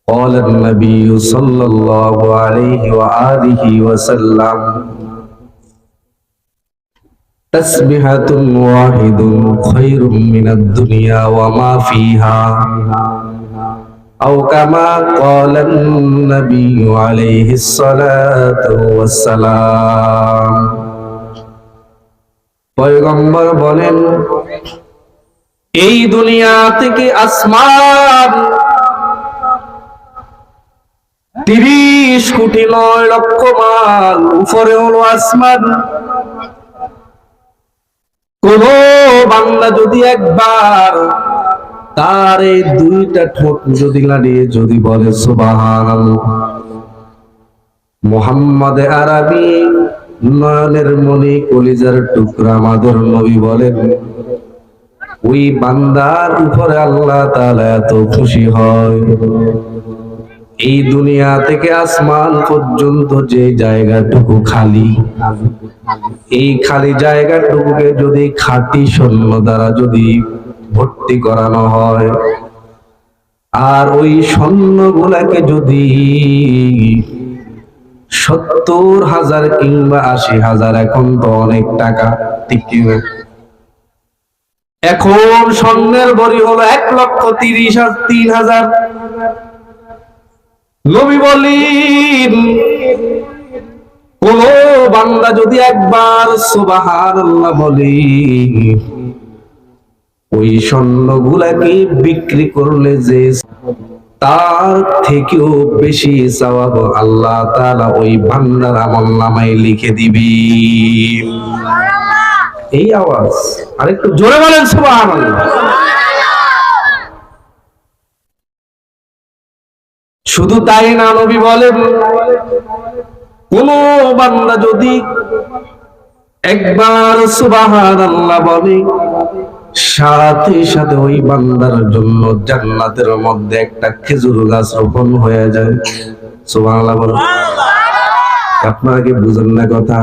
قال النبي صلى الله عليه وآله وسلم تسبيحة واحد خير من الدنيا وما فيها أو كما قال النبي عليه الصلاة والسلام পয়গম্বর বলেন এই দুনিয়া থেকে আসমান 30 কোটি 9 লক্ষ মাইল উপরে হলো আসমান। কোন বান্দা যদি একবার তার এই দুইটা ঠোঁট যদি নাড়িয়ে যদি বলে সুবহানাল্লাহ, মুহাম্মদ আরবি নয়নের মনি কলিজার টুকরা আমাদের নবী বলেন ওই বান্দার উপরে আল্লাহ তাআলা এত খুশি হয়। এই দুনিয়া থেকে আসমান পর্যন্ত যে জায়গাটুকু খালি, এই খালি জায়গাটুকুকে যদি খাঁটি সৈন্য দ্বারা যদি ভর্তি করানো হয়, আর ওই সৈন্যগুলাকে যদি 70,000 কিংবা 80,000, এখন তো অনেক টাকা, ঠিক কি না? এখন সৈন্যের ভরি হলো 1,30,000। নবী বলেন কোন বান্দা যদি একবার সুবহানাল্লাহ বলে, ওই স্বর্ণগুলাকে বিক্রি করলে যে তার থেকেও বেশি সওয়াব আল্লাহ তাআলা ওই বান্দার আমলনামায় লিখে দিবে। এই আওয়াজ আরেকটু জোরে বলেন সুবহানাল্লাহ। শুধু তাই না, নবী বলেন কোন বান্দা যদি একবার সুবহানাল্লাহ বলে, সাথে সাথে ওই বান্দার জন্য জান্নাতের মধ্যে একটা খেজুর গাছ রোপণ হয়ে যায়। সুবহানাল্লাহ বলেন। আপনারা কি বুঝেন না কথা?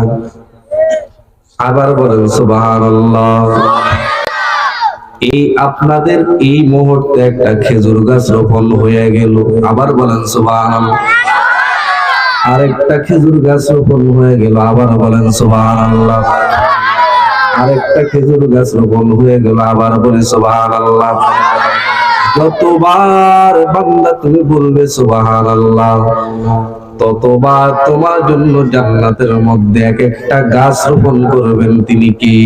আবার বলেন সুবহানাল্লাহ। এই আপনাদের এই মুহূর্তে একটা খেজুর গাছ রোপণ হয়ে গেল, আবার বলেন সুবহানাল্লাহ। আরেকটা খেজুর গাছ রোপণ হয়ে গেল, আবার বলেন সুবহানাল্লাহ। আরেকটা খেজুর গাছ রোপণ হয়ে গেল, আবার বলে সুবহানাল্লাহ। যতবার বান্দা তুমি বলবে সুবহানাল্লাহ, ততবার তোমার জন্য জান্নাতের মধ্যে এক একটা গাছ রোপণ করবেন তিনি কি?